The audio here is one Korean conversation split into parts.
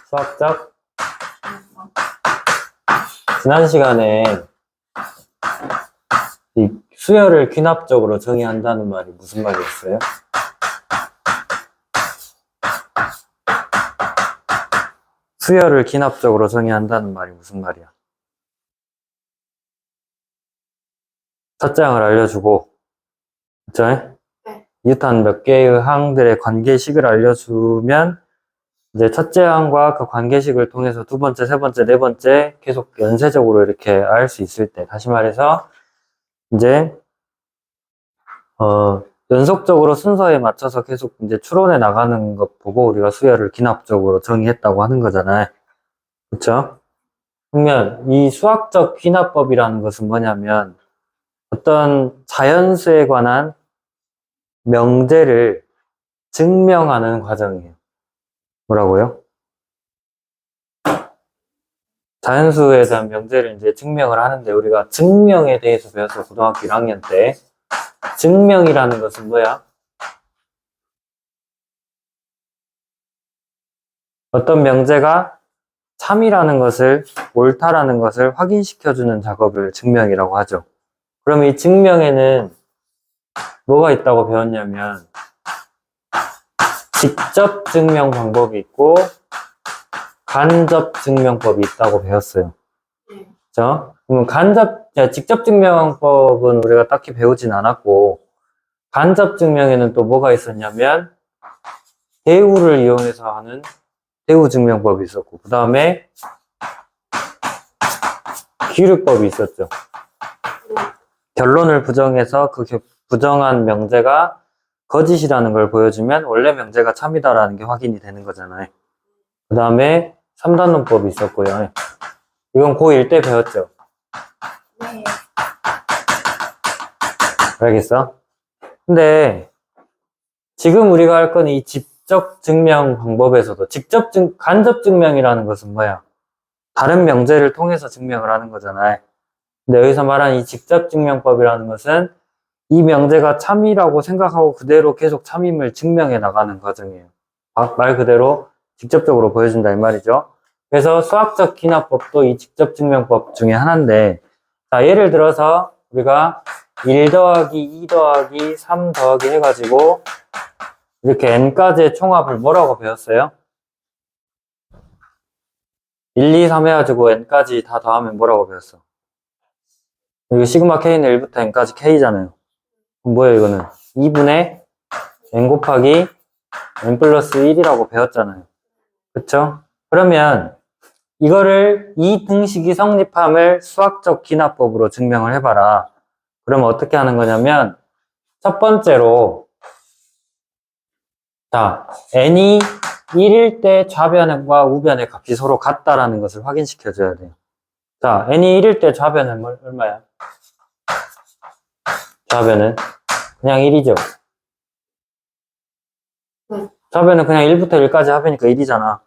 수학적? 지난 시간에 이 수열을 귀납적으로 정의한다는 말이 무슨 말이었어요? 수열을 귀납적으로 정의한다는 말이 무슨 말이야? 첫째 항을 알려주고, 그쵸? 네. 이웃한 몇 개의 항들의 관계식을 알려주면 이제 첫째 항과 그 관계식을 통해서 두 번째, 세 번째, 네 번째 계속 연쇄적으로 이렇게 알 수 있을 때, 다시 말해서 이제 연속적으로 순서에 맞춰서 계속 이제 추론해 나가는 것 보고 우리가 수열을 귀납적으로 정의했다고 하는 거잖아요. 그쵸? 그러면 이 수학적 귀납법이라는 것은 뭐냐면 어떤 자연수에 관한 명제를 증명하는 과정이에요. 뭐라고요? 자연수에 대한 명제를 이제 증명을 하는데 우리가 증명에 대해서 배웠어. 고등학교 1학년 때. 증명이라는 것은 뭐야? 어떤 명제가 참이라는 것을, 옳다라는 것을 확인시켜주는 작업을 증명이라고 하죠. 그럼 이 증명에는 뭐가 있다고 배웠냐면 직접 증명 방법이 있고 간접 증명법이 있다고 배웠어요. 그렇죠? 그럼 직접 증명법은 우리가 딱히 배우진 않았고 간접 증명에는 또 뭐가 있었냐면 대우를 이용해서 하는 대우 증명법이 있었고 그 다음에 기류법이 있었죠. 결론을 부정해서 그 부정한 명제가 거짓이라는 걸 보여주면 원래 명제가 참이다라는 게 확인이 되는 거잖아요. 그 다음에 3단론법이 있었고요. 이건 고1 때 배웠죠? 네. 알겠어? 근데 지금 우리가 할 건 이 직접 증명 방법에서도 간접 증명이라는 것은 뭐야? 다른 명제를 통해서 증명을 하는 거잖아요. 근데 여기서 말하는 이 직접 증명법이라는 것은 이 명제가 참이라고 생각하고 그대로 계속 참임을 증명해 나가는 과정이에요. 말 그대로 직접적으로 보여준다 이 말이죠. 그래서 수학적 귀납법도 이 직접 증명법 중에 하나인데, 자, 예를 들어서 우리가 1 더하기 2 더하기 3 더하기 해가지고 이렇게 n까지의 총합을 뭐라고 배웠어요? 1, 2, 3 해가지고 n까지 다 더하면 뭐라고 배웠어? 이거 시그마 k는 1부터 n까지 k잖아요. 그럼 뭐예요 이거는? 2분의 n 곱하기 n 플러스 1이라고 배웠잖아요. 그쵸? 그러면 이거를 이 등식이 성립함을 수학적 귀납법으로 증명을 해봐라. 그러면 어떻게 하는 거냐면 첫 번째로 자, n이 1일 때 좌변과 우변의 값이 서로 같다라는 것을 확인시켜줘야 돼요. 자, n이 1일 때 좌변은 얼마야? 좌변은 그냥 1이죠. 좌변은 그냥 1부터 1까지 합이니까 1이잖아.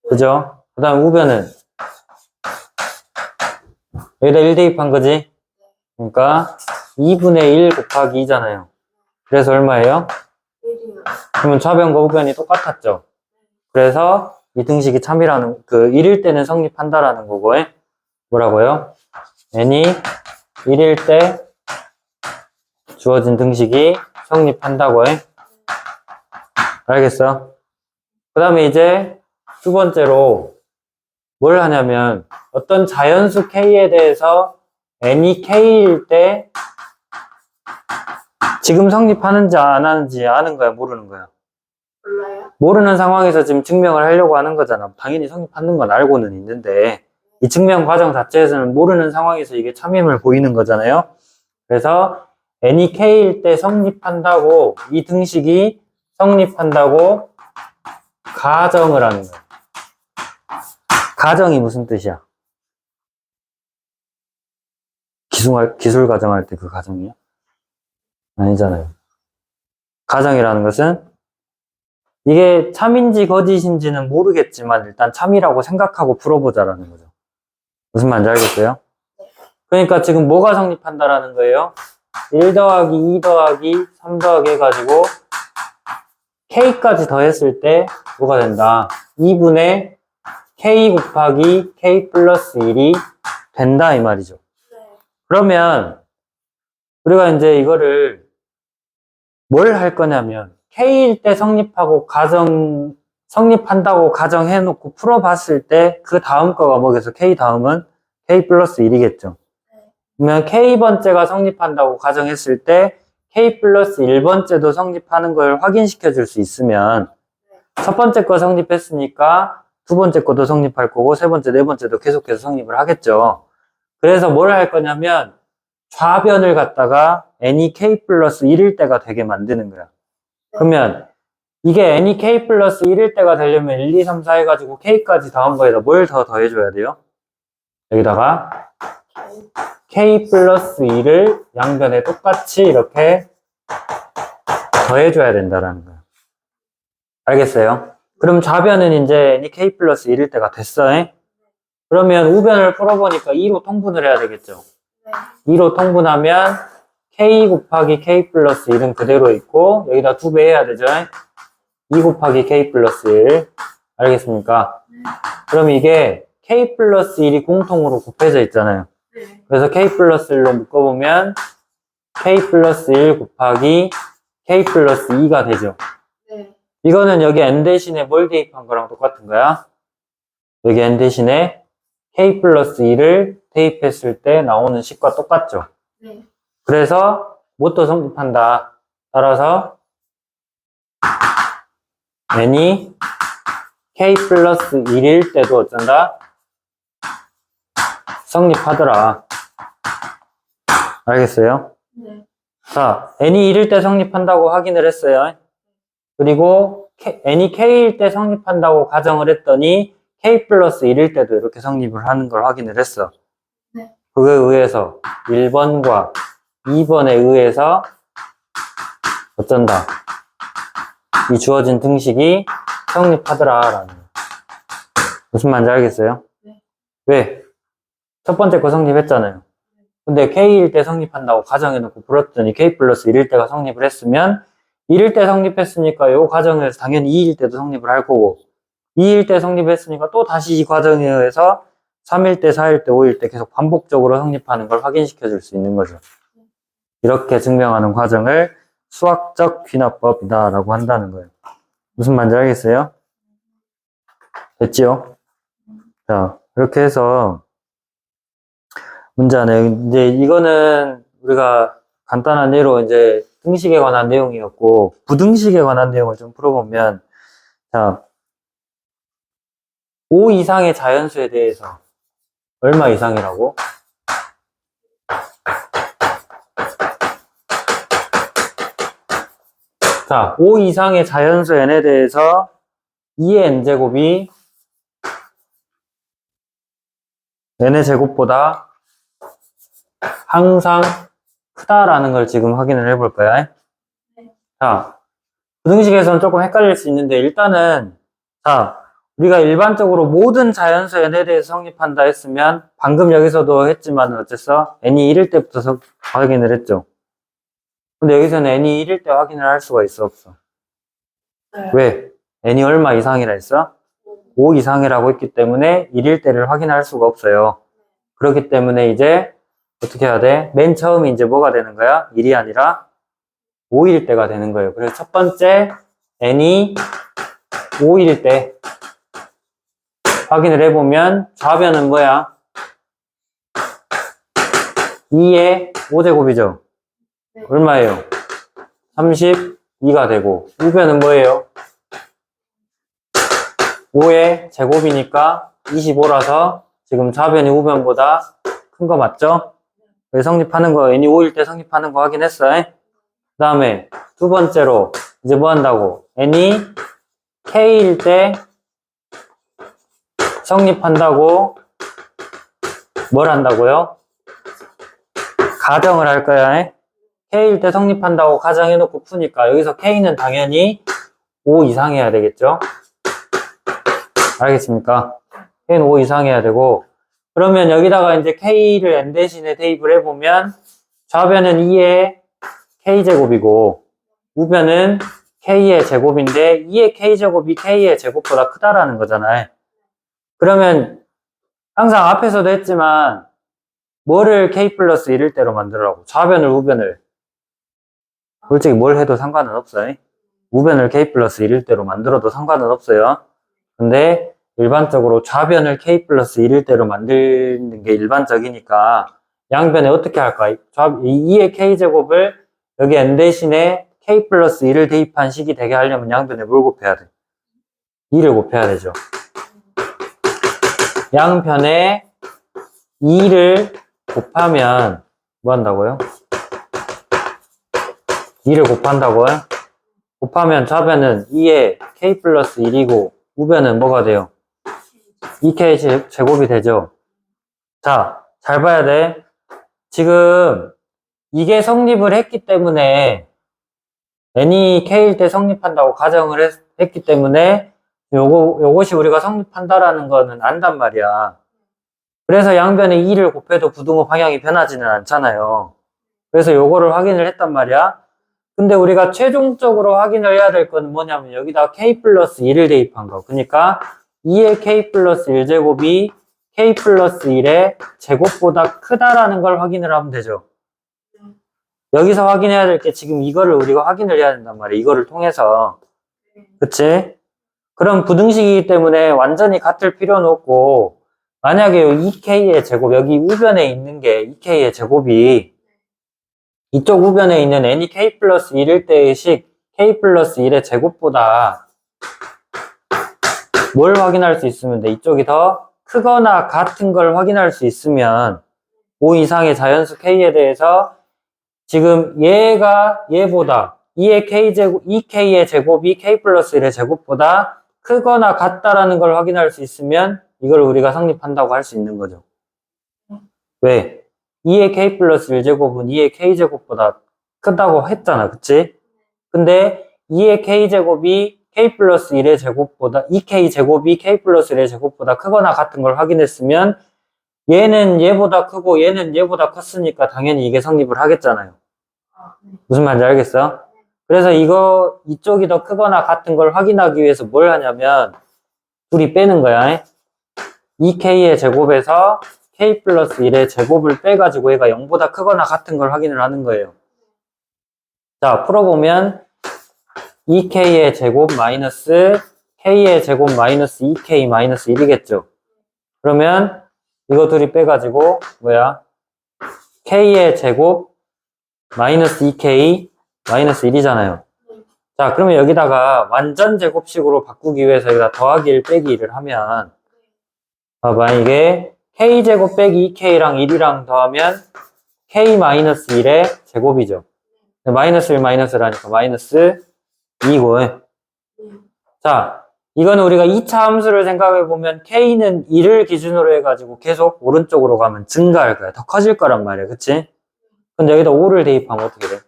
그죠? 그 다음 우변은 여기다 1 대입한 거지? 그러니까 2분의 1 곱하기 2잖아요. 그래서 얼마예요? 1이요. 그러면 좌변과 우변이 똑같았죠? 그래서 이 등식이 참이라는, 1일 때는 성립한다라는 거고, 뭐라고요? n이 1일 때 주어진 등식이 성립한다고 해. 알겠어? 그 다음에 이제 두 번째로 뭘 하냐면 어떤 자연수 k에 대해서 n이 k일 때 지금 성립하는지 안 하는지 아는 거야, 모르는 거야? 몰라요? 모르는 상황에서 지금 증명을 하려고 하는 거잖아. 당연히 성립하는 건 알고는 있는데 이 증명 과정 자체에서는 모르는 상황에서 이게 참임을 보이는 거잖아요. 그래서 n이 k일 때 성립한다고, 이 등식이 성립한다고 가정을 하는 거야. 가정이 무슨 뜻이야? 기술 가정할 때 그 가정이야? 아니잖아요. 가정이라는 것은 이게 참인지 거짓인지는 모르겠지만 일단 참이라고 생각하고 풀어보자라는 거죠. 무슨 말인지 알겠어요? 그러니까 지금 뭐가 성립한다라는 거예요? 1 더하기 2 더하기 3 더하기 해가지고 k까지 더했을 때 뭐가 된다? 2분의 K 곱하기 K 플러스 1이 된다 이 말이죠. 네. 그러면 우리가 이제 이거를 뭘 할 거냐면 K일 때 성립한다고 가정해놓고 풀어봤을 때 그 다음 거가 뭐겠어? K 다음은 K 플러스 1이겠죠. 그러면 K번째가 성립한다고 가정했을 때 K 플러스 1번째도 성립하는 걸 확인시켜 줄 수 있으면 첫 번째 거 성립했으니까 두 번째 거도 성립할 거고 세 번째, 네 번째도 계속해서 성립을 하겠죠. 그래서 뭘 할 거냐면 좌변을 갖다가 n이 k 플러스 1일 때가 되게 만드는 거야. 그러면 이게 n이 k 플러스 1일 때가 되려면 1, 2, 3, 4 해가지고 k까지 더한 거에다 뭘 더 더해줘야 돼요? 여기다가 k 플러스 1을 양변에 똑같이 이렇게 더해줘야 된다라는 거야. 알겠어요? 그럼 좌변은 이제 n이 k 플러스 1일 때가 됐어. 그러면 우변을 풀어보니까 2로 통분을 해야 되겠죠. 네. 2로 통분하면 k 곱하기 k 플러스 1은 그대로 있고 여기다 2배 해야 되죠. 2 곱하기 k 플러스 1 알겠습니까? 그럼 이게 k 플러스 1이 공통으로 곱해져 있잖아요. 네. 그래서 k 플러스 1로 묶어보면 k 플러스 1 곱하기 k 플러스 2가 되죠. 네. 이거는 여기 n 대신에 뭘 대입한 거랑 똑같은 거야. 여기 n 대신에 k 플러스 2를 대입했을 때 나오는 식과 똑같죠. 네. 그래서 뭣도 성립한다. 따라서 n이 k 플러스 1일 때도 어쩐다? 성립하더라. 알겠어요? 네. 자, n이 1일 때 성립한다고 확인을 했어요. 그리고 n이 k일 때 성립한다고 가정을 했더니 k 플러스 1일 때도 이렇게 성립을 하는 걸 확인을 했어. 네. 그거에 의해서 1번과 2번에 의해서 어쩐다. 이 주어진 등식이 성립하더라라는 거예요. 무슨 말인지 알겠어요? 네. 왜? 첫 번째 거 성립했잖아요. 근데 K일 때 성립한다고 가정해놓고 풀었더니 K 플러스 1일 때가 성립을 했으면 1일 때 성립했으니까 이 과정에서 당연히 2일 때도 성립을 할 거고 2일 때 성립했으니까 또 다시 이 과정에 의해서 3일 때, 4일 때, 5일 때 계속 반복적으로 성립하는 걸 확인시켜 줄 수 있는 거죠. 이렇게 증명하는 과정을 수학적 귀납법이다라고 한다는 거예요. 무슨 말인지 알겠어요? 됐지요? 자, 이렇게 해서 문제 안에 이제 이거는 우리가 간단한 예로 이제 등식에 관한 내용이었고 부등식에 관한 내용을 좀 풀어보면 자, 5 이상의 자연수에 대해서 얼마 이상이라고? 자, 5 이상의 자연수 n에 대해서 2의 n제곱이 n의 제곱보다 항상 크다라는 걸 지금 확인을 해볼 거야. 자, 부등식에서는 조금 헷갈릴 수 있는데 일단은 자, 우리가 일반적으로 모든 자연수 n에 대해서 성립한다 했으면 방금 여기서도 했지만 어쨌어? n이 1일 때부터 확인을 했죠. 근데 여기서는 n이 1일 때 확인을 할 수가 있어 없어? 네. 왜? n이 얼마 이상이라 했어? 5 이상이라고 했기 때문에 1일 때를 확인할 수가 없어요. 그렇기 때문에 이제 어떻게 해야 돼? 맨 처음이 이제 뭐가 되는 거야? 1이 아니라 5일 때가 되는 거예요. 그래서 첫 번째 n이 5일 때 확인을 해보면 좌변은 뭐야? 2의 5제곱이죠? 네. 얼마예요? 32가 되고 우변은 뭐예요? 5의 제곱이니까 25라서 지금 좌변이 우변보다 큰 거 맞죠? 성립하는 거 n이 5일 때 성립하는 거 확인했어. 그 다음에 두 번째로 이제 뭐 한다고? n이 k일 때 성립한다고 뭘 한다고요? 가정을 할 거야. k일 때 성립한다고 가정해놓고 푸니까 여기서 k는 당연히 5 이상 해야 되겠죠? 알겠습니까? k는 5 이상 해야 되고 그러면 여기다가 이제 k를 n 대신에 대입을 해보면 좌변은 2의 k제곱이고 우변은 k의 제곱인데 2의 k제곱이 k의 제곱보다 크다라는 거잖아요. 그러면 항상 앞에서도 했지만 뭐를 k 플러스 1일 대로 만들으라고? 좌변을 우변을. 솔직히 뭘 해도 상관은 없어요. 우변을 k 플러스 1일 대로 만들어도 상관은 없어요. 근데 일반적으로 좌변을 k 플러스 1일 대로 만드는 게 일반적이니까 양변에 어떻게 할까? 2의 k제곱을 여기 n 대신에 k 플러스 1을 대입한 식이 되게 하려면 양변에 뭘 곱해야 돼? 2를 곱해야 되죠. 양변에 2를 곱하면 뭐 한다고요? 2를 곱한다고요? 곱하면 좌변은 2의 k 플러스 1이고 우변은 뭐가 돼요? 2k 제곱이 되죠. 자, 잘 봐야 돼. 지금 이게 성립을 했기 때문에 n이 k일 때 성립한다고 가정을 했기 때문에 요것이 우리가 성립한다라는 거는 안단 말이야. 그래서 양변에 2를 곱해도 부등호 방향이 변하지는 않잖아요. 그래서 요거를 확인을 했단 말이야. 근데 우리가 최종적으로 확인을 해야 될 거는 뭐냐면 여기다 k 플러스 1을 대입한 거. 그러니까 2의 k 플러스 1제곱이 k 플러스 1의 제곱보다 크다라는 걸 확인을 하면 되죠. 여기서 확인해야 될 게 지금 이거를 우리가 확인을 해야 된단 말이야. 이거를 통해서. 그치? 그럼 부등식이기 때문에 완전히 같을 필요는 없고 만약에 2k의 제곱, 여기 우변에 있는 게 2k의 제곱이 이쪽 우변에 있는 n이 k 플러스 1일 때의 식 k 플러스 1의 제곱보다 뭘 확인할 수 있으면 돼? 이쪽이 더 크거나 같은 걸 확인할 수 있으면 5 이상의 자연수 k에 대해서 지금 얘보다 2의 k제곱, 2k의 제곱이 k 플러스 1의 제곱보다 크거나 같다라는 걸 확인할 수 있으면 이걸 우리가 성립한다고 할 수 있는 거죠. 왜? 2의 k 플러스 1제곱은 2의 k제곱보다 크다고 했잖아. 그치? 근데 2의 k제곱이 k 플러스 1의 제곱보다 2k제곱이 k 플러스 1의 제곱보다 크거나 같은 걸 확인했으면 얘는 얘보다 크고 얘는 얘보다 컸으니까 당연히 이게 성립을 하겠잖아요. 무슨 말인지 알겠어? 그래서 이쪽이 더 크거나 같은 걸 확인하기 위해서 뭘 하냐면 둘이 빼는 거야. 2k의 제곱에서 k 플러스 1의 제곱을 빼가지고 얘가 0보다 크거나 같은 걸 확인을 하는 거예요. 자, 풀어보면 2k의 제곱 마이너스 k의 제곱 마이너스 2k 마이너스 1이겠죠. 그러면 이거 둘이 빼가지고 뭐야? k의 제곱 마이너스 2k 마이너스 1이잖아요. 자, 그러면 여기다가 완전 제곱식으로 바꾸기 위해서 여기다 더하기 1 빼기 1을 하면 봐봐, 이게 k제곱 빼기 2k랑 1이랑 더하면 k 마이너스 1의 제곱이죠. 마이너스 1 마이너스라니까 마이너스 2고. 자, 이거는 우리가 2차 함수를 생각해보면 k는 1을 기준으로 해가지고 계속 오른쪽으로 가면 증가할 거야. 더 커질 거란 말이야. 그치? 근데 여기다 5를 대입하면 어떻게 돼?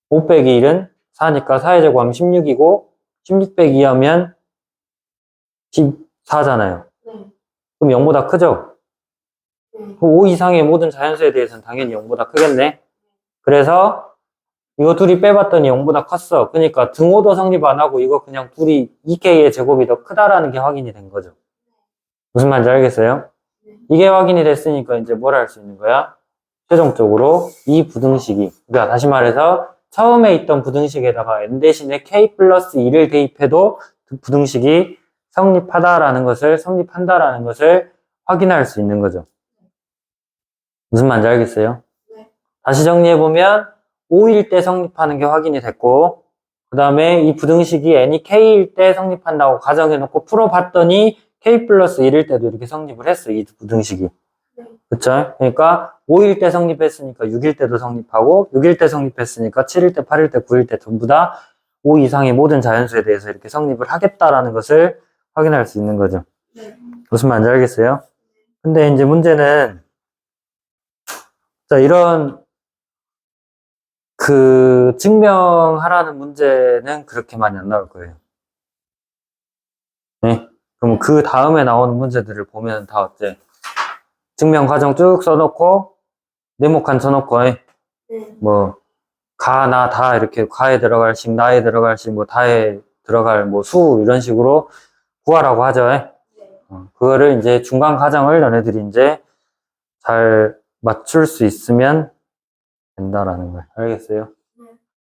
5 빼기 1은 4니까 4의 제곱하면 16이고 16 빼기 2 하면 14잖아요. 그럼 0보다 크죠? 그럼 5 이상의 모든 자연수에 대해서는 당연히 0보다 크겠네. 그래서 이거 둘이 빼봤더니 0보다 컸어. 그러니까 등호도 성립 안 하고 이거 그냥 둘이 2k의 제곱이 더 크다라는 게 확인이 된 거죠. 무슨 말인지 알겠어요? 이게 확인이 됐으니까 이제 뭘 할 수 있는 거야? 최종적으로 이 부등식이, 그러니까 다시 말해서 처음에 있던 부등식에다가 n 대신에 k 플러스 2를 대입해도 그 부등식이 성립한다라는 것을 확인할 수 있는 거죠. 무슨 말인지 알겠어요? 다시 정리해보면 5일 때 성립하는 게 확인이 됐고, 그 다음에 이 부등식이 n이 k일 때 성립한다고 가정해놓고 풀어봤더니 k 플러스 1일 때도 이렇게 성립을 했어, 이 부등식이. 그쵸? 그러니까 5일 때 성립했으니까 6일 때도 성립하고 6일 때 성립했으니까 7일 때, 8일 때, 9일 때 전부 다 5 이상의 모든 자연수에 대해서 이렇게 성립을 하겠다라는 것을 확인할 수 있는 거죠. 무슨 말인지 알겠어요? 근데 이제 문제는 자, 이런 증명하라는 문제는 그렇게 많이 안 나올 거예요. 네? 그럼 그 다음에 나오는 문제들을 보면 다 어때? 증명 과정 쭉 써놓고 네모칸 쳐놓고 뭐 가, 나, 다 이렇게 가에 들어갈 식, 나에 들어갈 식, 뭐 다에 들어갈 뭐 수 이런 식으로 구하라고 하죠. 그거를 이제 중간 과정을 너네들이 이제 잘 맞출 수 있으면 된다라는 거예요. 알겠어요?